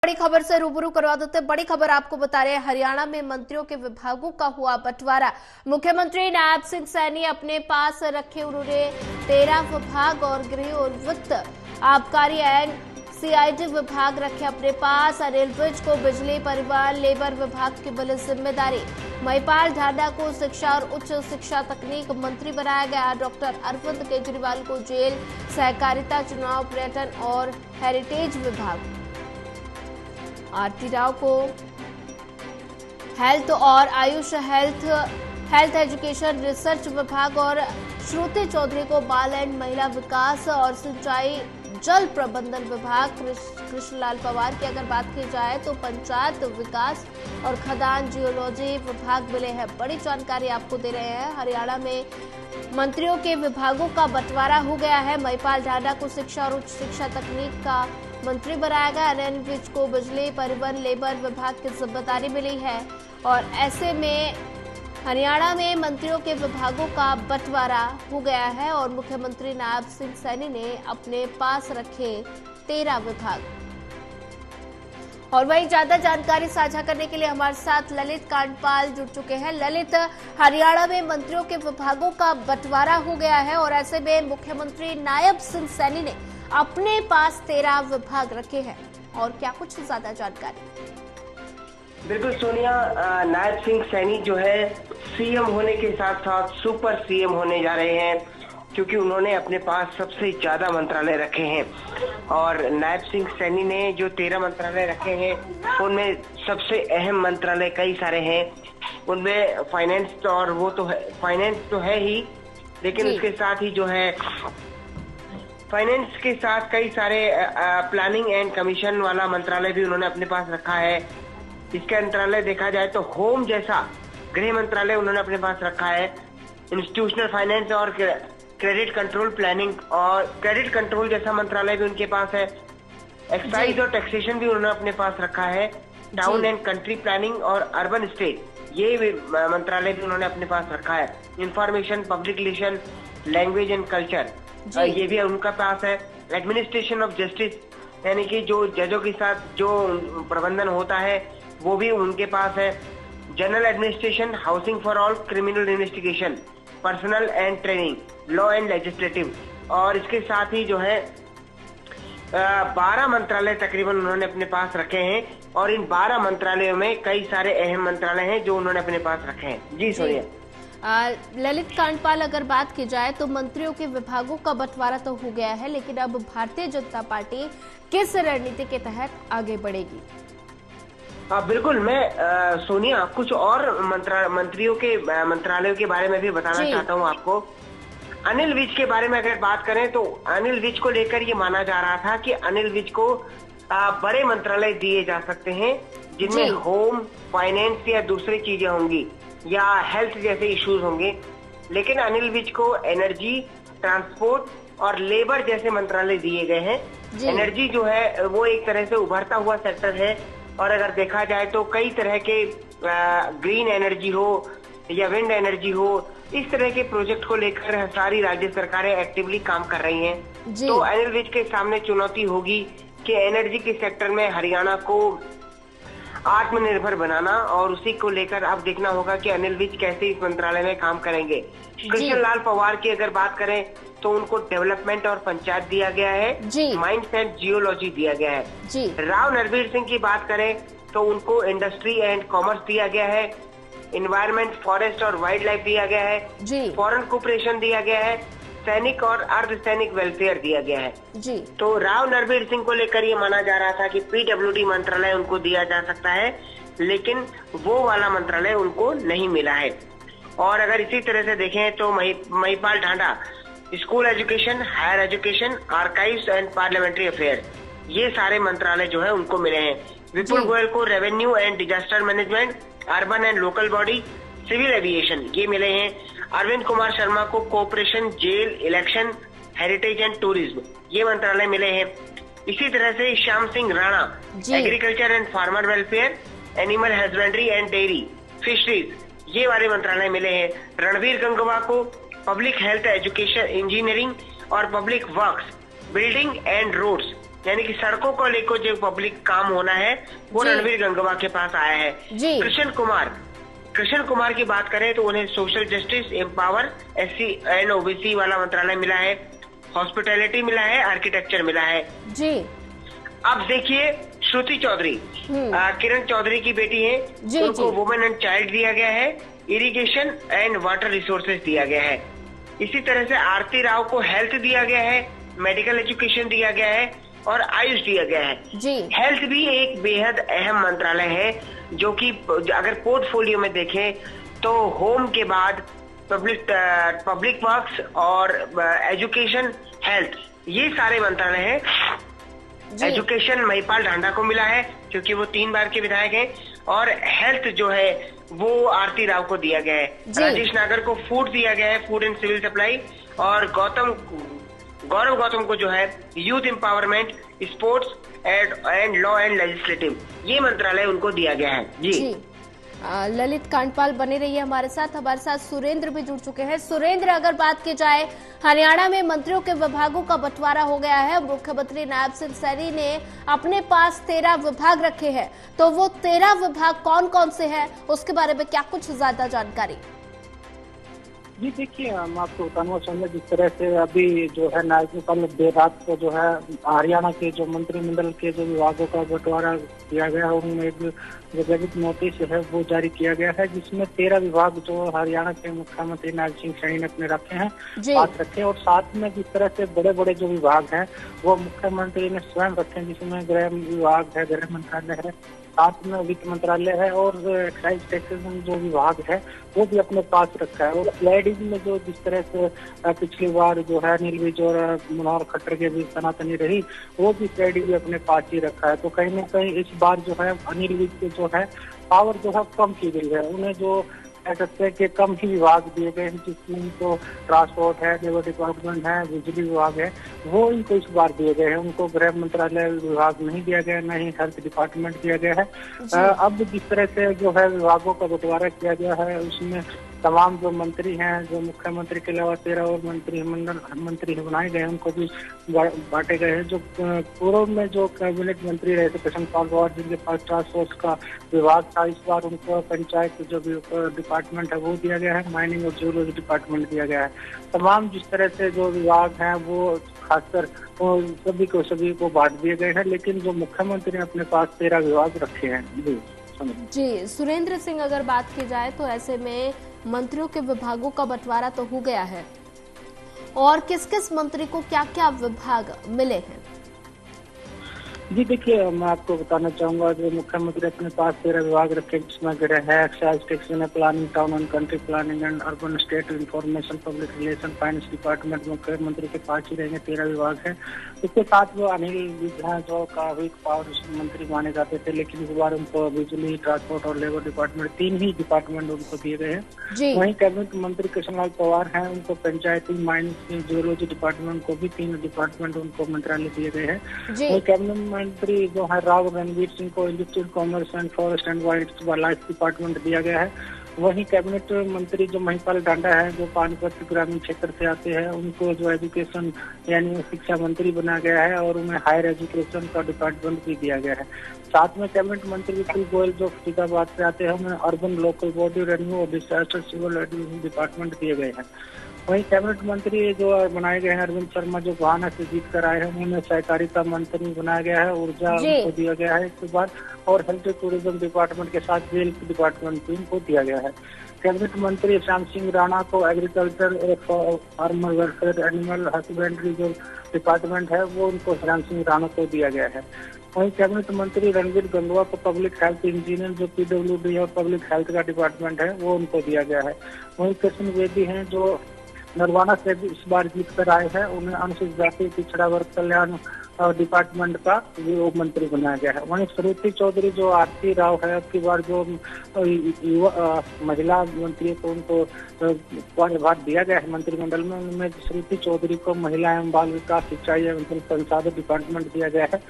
बड़ी खबर से रूबरू करवा देते हैं। बड़ी खबर आपको बता रहे हैं, हरियाणा में मंत्रियों के विभागों का हुआ बंटवारा। मुख्यमंत्री नायब सिंह सैनी अपने पास रखे उन्होंने 13 विभाग और गृह और वित्त आबकारी एंड सीआईडी विभाग रखे अपने पास। अनिल विज को बिजली परिवहन लेबर विभाग की मिली जिम्मेदारी। महिपाल ढांडा को शिक्षा और उच्च शिक्षा तकनीक मंत्री बनाया गया। डॉक्टर अरविंद केजरीवाल को जेल, सहकारिता, चुनाव, पर्यटन और हेरिटेज विभाग। आरती राव को हेल्थ और आयुष हेल्थ एजुकेशन रिसर्च विभाग और श्रुति चौधरी को बाल एंड महिला विकास और सिंचाई जल प्रबंधन विभाग। कृष्णलाल पवार की अगर बात की जाए तो पंचायत विकास और खदान जियोलॉजी विभाग मिले हैं। बड़ी जानकारी आपको दे रहे हैं। हरियाणा में मंत्रियों के विभागों का बंटवारा हो गया है। महिपाल ढांडा को शिक्षा और उच्च शिक्षा तकनीक का मंत्री बनाया गया। अनिल विज को बिजली परिवहन लेबर विभाग की जिम्मेदारी मिली है और ऐसे में हरियाणा में मंत्रियों के विभागों का बंटवारा हो गया है और मुख्यमंत्री नायब सिंह सैनी ने अपने पास रखे 13 विभाग। और वहीं ज्यादा जानकारी साझा करने के लिए हमारे साथ ललित कांडपाल जुड़ चुके हैं। ललित, हरियाणा में मंत्रियों के विभागों का बंटवारा हो गया है और ऐसे में मुख्यमंत्री नायब सिंह सैनी ने अपने पास 13 विभाग रखे हैं और क्या कुछ ज्यादा जानकारी? बिल्कुल सोनिया, नायब सिंह सैनी जो है सीएम होने के साथ साथ सुपर सीएम होने जा रहे हैं, क्योंकि उन्होंने अपने पास सबसे ज्यादा मंत्रालय रखे हैं। और नायब सिंह सैनी ने जो 13 मंत्रालय रखे हैं उनमें सबसे अहम मंत्रालय कई सारे हैं। उनमें फाइनेंस और वो तो है, फाइनेंस तो है ही, लेकिन उसके साथ ही जो है फाइनेंस के साथ कई सारे प्लानिंग एंड कमीशन वाला मंत्रालय भी उन्होंने अपने पास रखा है। इसके अंतरालय देखा जाए तो होम जैसा गृह मंत्रालय उन्होंने अपने पास रखा है। इंस्टीट्यूशनल फाइनेंस और क्रेडिट कंट्रोल प्लानिंग और क्रेडिट कंट्रोल जैसा मंत्रालय भी उनके पास है। एक्साइज और टैक्सेशन भी उन्होंने अपने पास रखा है। टाउन एंड कंट्री प्लानिंग और अर्बन स्टेट ये मंत्रालय भी उन्होंने अपने पास रखा है। Information, public relation, language and culture ये भी उनका पास है। एडमिनिस्ट्रेशन ऑफ जस्टिस यानी कि जो जजों के साथ जो प्रबंधन होता है वो भी उनके पास है। General administration, housing for all, criminal investigation, personal and training, law and legislative. और इसके साथ ही जो है 12 मंत्रालय तकरीबन उन्होंने अपने पास रखे हैं और इन 12 मंत्रालयों में कई सारे अहम मंत्रालय हैं जो उन्होंने अपने पास रखे हैं। जी सोनिया। ललित कांडपाल, अगर बात की जाए तो मंत्रियों के विभागों का बंटवारा तो हो गया है, लेकिन अब भारतीय जनता पार्टी किस रणनीति के तहत आगे बढ़ेगी? बिल्कुल, मैं सोनिया कुछ और मंत्रियों के मंत्रालयों के बारे में भी बताना चाहता हूँ आपको। अनिल विज के बारे में अगर बात करें तो अनिल विज को लेकर ये माना जा रहा था कि अनिल विज को बड़े मंत्रालय दिए जा सकते हैं जिनमें होम, फाइनेंस या दूसरी चीजें होंगी या हेल्थ जैसे इश्यूज होंगे। लेकिन अनिल विज को एनर्जी, ट्रांसपोर्ट और लेबर जैसे मंत्रालय दिए गए हैं। एनर्जी जो है वो एक तरह से उभरता हुआ सेक्टर है और अगर देखा जाए तो कई तरह के ग्रीन एनर्जी हो या विंड एनर्जी हो, इस तरह के प्रोजेक्ट को लेकर सारी राज्य सरकारें एक्टिवली काम कर रही हैं। तो अनिल विज के सामने चुनौती होगी कि एनर्जी के सेक्टर में हरियाणा को आत्मनिर्भर बनाना और उसी को लेकर अब देखना होगा कि अनिल विज कैसे इस मंत्रालय में काम करेंगे। कृष्णलाल पवार की अगर बात करें तो उनको डेवलपमेंट और पंचायत दिया गया है। माइंस एंड जियोलॉजी दिया गया है। राव नरवीर सिंह की बात करें तो उनको इंडस्ट्री एंड कॉमर्स दिया गया है। इन्वायरमेंट, फॉरेस्ट और वाइल्ड लाइफ दिया गया है। फॉरेन कोऑपरेशन दिया गया है। सैनिक और अर्धसैनिक वेलफेयर दिया गया है। तो राव नरवीर सिंह को लेकर ये माना जा रहा था कि पीडब्ल्यूडी मंत्रालय उनको दिया जा सकता है, लेकिन वो वाला मंत्रालय उनको नहीं मिला है। और अगर इसी तरह से देखें तो Mahipal Dhanda school education, higher education, archives and parliamentary affair ये सारे मंत्रालय जो है उनको मिले हैं। विपुल गोयल को revenue and disaster management, urban and local body, civil aviation ये मिले हैं। अरविंद कुमार शर्मा को cooperation, jail, election, heritage and tourism ये मंत्रालय मिले हैं। इसी तरह से Shyam Singh Rana agriculture and farmer welfare, animal husbandry and dairy, fisheries ये वाले मंत्रालय मिले हैं। रणवीर गंगवा को पब्लिक हेल्थ, एजुकेशन, इंजीनियरिंग और public works, building and roads यानी कि सड़कों को लेकर जो पब्लिक काम होना है वो रणवीर गंगवा के पास आया है। कृष्ण कुमार की बात करें तो उन्हें social justice, empower, SC and OBC वाला मंत्रालय मिला है, हॉस्पिटैलिटी मिला है, आर्किटेक्चर मिला है जी। अब देखिए श्रुति चौधरी, किरण चौधरी की बेटी है, उनको वुमेन एंड चाइल्ड दिया गया है, इरिगेशन एंड वाटर रिसोर्सेज दिया गया है। इसी तरह से आरती राव को हेल्थ दिया गया है, मेडिकल एजुकेशन दिया गया है और आयुष दिया गया है जी। हेल्थ भी एक बेहद अहम मंत्रालय है, जो कि अगर पोर्टफोलियो में देखें तो होम के बाद पब्लिक वर्क्स और एजुकेशन, हेल्थ, ये सारे मंत्रालय हैं। एजुकेशन महिपाल ढांडा को मिला है क्योंकि वो 3 बार के विधायक हैं, और हेल्थ जो है वो आरती राव को दिया गया है। राजेश नागर को फूड दिया गया है, फूड एंड सिविल सप्लाई, और गौरव गौतम को जो है youth empowerment, sports and law and legislative, ये मंत्रालय उनको दिया गया है जी। ललित कांडपाल बने रहिए हमारे साथ सुरेंद्र भी जुड़ चुके हैं। सुरेंद्र, अगर बात की जाए, हरियाणा में मंत्रियों के विभागों का बंटवारा हो गया है। मुख्यमंत्री नायब सिंह सैनी ने अपने पास 13 विभाग रखे हैं, तो वो 13 विभाग कौन कौन से हैं, उसके बारे में क्या कुछ ज्यादा जानकारी? जी देखिए, मैं आपको बताना चाहूंगा, जिस तरह से अभी जो है नायब कल देर रात को जो है हरियाणा के जो मंत्रिमंडल के जो विभागों का बंटवारा किया गया है, उनमें एक जो गजट नोटिस है वो जारी किया गया है, जिसमें 13 विभाग जो हरियाणा के मुख्यमंत्री नायब सिंह सैनी ने अपने रखे हैं, पास रखे, और साथ में जिस तरह से बड़े बड़े जो विभाग हैं वो मुख्यमंत्री ने स्वयं रखे हैं, जिसमें गृह विभाग है, गृह मंत्रालय है, साथ में वित्त मंत्रालय है, और एक्साइज टैक्सेशन जो विभाग है वो भी अपने पास रखा है। और CID में जो जिस तरह से पिछली बार जो है अनिल विज और मनोहर खट्टर के बीच सनातनी रही, वो भी CID भी अपने पास ही रखा है। तो कहीं न कहीं इस बार जो है अनिल विज के जो है पावर जो है कम की गई है, उन्हें जो कह सकते हैं कि कम ही विभाग दिए गए हैं, जिसमें तो ट्रांसपोर्ट है, लेबर डिपार्टमेंट है, बिजली विभाग है, वो इनको इस बार दिए गए हैं। उनको गृह मंत्रालय विभाग नहीं दिया गया, न ही हेल्थ डिपार्टमेंट दिया गया है। अब जिस तरह से जो है विभागों का बंटवारा किया गया है, उसमें तमाम जो मंत्री हैं, जो मुख्यमंत्री के अलावा 13 और मंत्री बनाए गए हैं, उनको भी बांटे गए हैं। जो पूर्व में जो कैबिनेट मंत्री रहे थे कृष्ण पाल गौर, जिनके पास ट्रांसपोर्ट का विभाग था, इस बार उनको पंचायत जो डिपार्टमेंट है वो दिया गया है, माइनिंग और जियोलॉजी डिपार्टमेंट दिया गया है। तमाम जिस तरह से जो विभाग हैं वो खासकर सभी को बांट दिए गए हैं, लेकिन जो मुख्यमंत्री ने अपने पास 13 विभाग रखे हैं जी। सुरेंद्र सिंह, अगर बात की जाए तो ऐसे में मंत्रियों के विभागों का बंटवारा तो हो गया है, और किस किस मंत्री को क्या क्या विभाग मिले हैं? जी देखिए, मैं आपको बताना चाहूंगा, जो मुख्यमंत्री अपने पास 13 विभाग रखे, जिसमें गृह है, excise taxation, planning, town and country planning and urban state information, public relation, finance department, मुख्यमंत्री के पास ही रहेंगे, 13 विभाग है। इसके साथ वो अनिल विज हैं, जो काफी पावर मंत्री माने जाते थे, लेकिन इस बार उनको बिजली, ट्रांसपोर्ट और लेबर डिपार्टमेंट, 3 ही डिपार्टमेंट उनको दिए गए हैं। वहीं कैबिनेट मंत्री कृष्णलाल पंवार हैं, उनको पंचायती, माइनिंग, जियोलॉजी डिपार्टमेंट को भी 3 डिपार्टमेंट उनको मंत्रालय दिए गए हैं। वहीं कैबिनेट मंत्री जो है राव रणवीर सिंह को industrial, commerce and forest and wild life department दिया गया है। वहीं कैबिनेट मंत्री जो महिपाल ढांडा है, जो पानीपत ग्रामीण क्षेत्र से आते हैं, उनको जो एजुकेशन यानी शिक्षा मंत्री बनाया गया है, और उन्हें हायर एजुकेशन का डिपार्टमेंट भी दिया गया है। साथ में कैबिनेट मंत्री विपुल गोयल जो फरीदाबाद से आते हैं, उन्हें अर्बन लोकल बॉडी रेन्यू और डिजास्टर सिविल डिपार्टमेंट दिए गए हैं। वहीं कैबिनेट मंत्री जो बनाए गए हैं अरविंद शर्मा, जो गोहाना से जीत कर आए हैं, उन्हें सहकारिता मंत्री बनाया गया है, ऊर्जा उनको दिया गया है इसके बाद, और हेल्थ टूरिज्म डिपार्टमेंट के साथ जेल डिपार्टमेंट भी उनको दिया गया है। कैबिनेट मंत्री श्याम सिंह राणा को agriculture, farmer welfare, animal husbandry जो डिपार्टमेंट है वो उनको श्याम सिंह राणा को दिया गया है। वहीं कैबिनेट मंत्री रणवीर गंगवा को पब्लिक हेल्थ इंजीनियर, जो PWD और पब्लिक हेल्थ का डिपार्टमेंट है, वो उनको दिया गया है। वहीं कृष्ण बेदी हैं, जो नरवाना से भी इस बार जीत कर आए हैं, उन्हें अनुसूचित जाति पिछड़ा वर्ग कल्याण डिपार्टमेंट का वो मंत्री बनाया गया है। वहीं श्रुति चौधरी जो आरती राव है, अब की बार जो महिला मंत्री को उनको कार्यभार दिया गया है मंत्रिमंडल में, उनमें श्रुति चौधरी को महिला एवं बाल विकास, सिंचाई एवं संसाधन डिपार्टमेंट दिया गया है।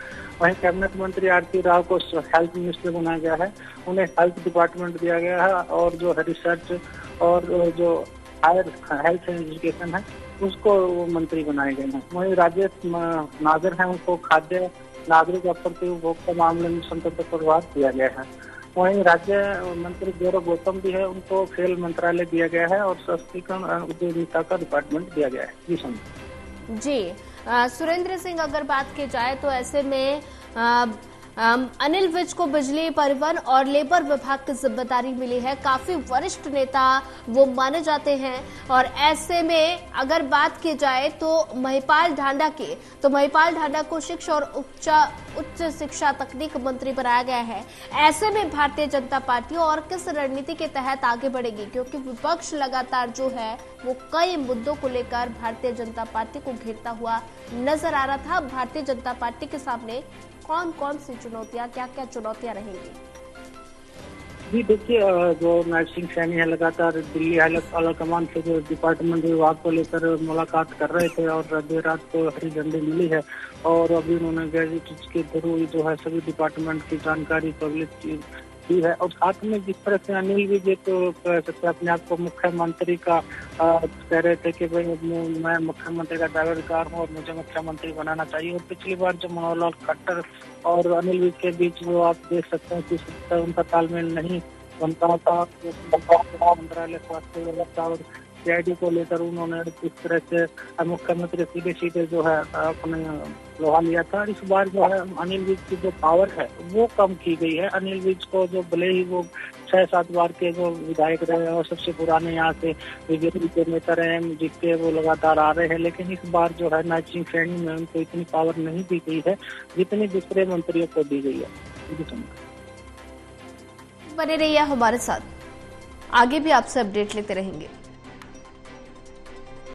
वहीं कैबिनेट मंत्री आरती राव को हेल्थ मिनिस्टर बनाया गया है, उन्हें हेल्थ डिपार्टमेंट दिया गया है, और जो रिसर्च और जो हायर हेल्थ एंड एजुकेशन है उसको वो मंत्री बनाए गए हैं। वहीं राजेश नागर हैं, उनको खाद्य नागरिक आपूर्ति उपभोक्ता मामले में स्वतंत्र प्रभार दिया गया है। वहीं राज्य मंत्री गौरव गौतम भी है, उनको खेल मंत्रालय दिया गया है और सशक्तिकरण उद्यमिता का डिपार्टमेंट दिया गया है। जी समझ जी सुरेंद्र सिंह, अगर बात की जाए तो ऐसे में अनिल विज को बिजली, परिवहन और लेबर विभाग की जिम्मेदारी मिली है। काफी वरिष्ठ नेता वो माने जाते हैं और ऐसे में अगर बात की जाए तो महिपाल ढांडा को शिक्षा और उच्च शिक्षा तकनीक मंत्री बनाया गया है। ऐसे में भारतीय जनता पार्टी और किस रणनीति के तहत आगे बढ़ेगी, क्योंकि विपक्ष लगातार जो है वो कई मुद्दों को लेकर भारतीय जनता पार्टी को घेरता हुआ नजर आ रहा था। भारतीय जनता पार्टी के सामने कौन कौन सी चुनौतियां, क्या क्या चुनौतियां रहेंगी? जी देखिए, जो नैब सिंह सैनी है लगातार दिल्ली आला कमान से जो डिपार्टमेंट विभाग को लेकर मुलाकात कर रहे थे और देर रात को हरी झंडी मिली है और अभी उन्होंने गैजेट के थ्रू जो है सभी डिपार्टमेंट की जानकारी पब्लिक की है। और साथ में जिस तरह से अनिल विज तो कह सकते अपने आप को मुख्यमंत्री का कह रहे थे कि भाई मैं मुख्यमंत्री का दावेदार हूँ और मुझे मुख्यमंत्री बनाना चाहिए। और पिछली बार जो मनोहर लाल खट्टर और अनिल विज के बीच जो आप देख सकते हैं कि उनका तालमेल नहीं बनता था। मंत्रालय स्वास्थ्य व्यवस्था और CID को लेकर उन्होंने किस तरह से मुख्यमंत्री सीधे जो है अपने लोहा लिया था। इस बार जो है अनिल विज की जो पावर है वो कम की गई है। अनिल विज को जो भले ही वो 6-7 बार के जो विधायक रहे और सबसे पुराने यहाँ से बीजेपी के नेता रहे, जिसके वो लगातार आ रहे हैं, लेकिन इस बार जो है नैब सिंह सैनी में उनको इतनी पावर नहीं दी गई है जितनी दूसरे मंत्रियों को दी गई है। बने रहिए हमारे साथ, आगे भी आपसे अपडेट लेते रहेंगे।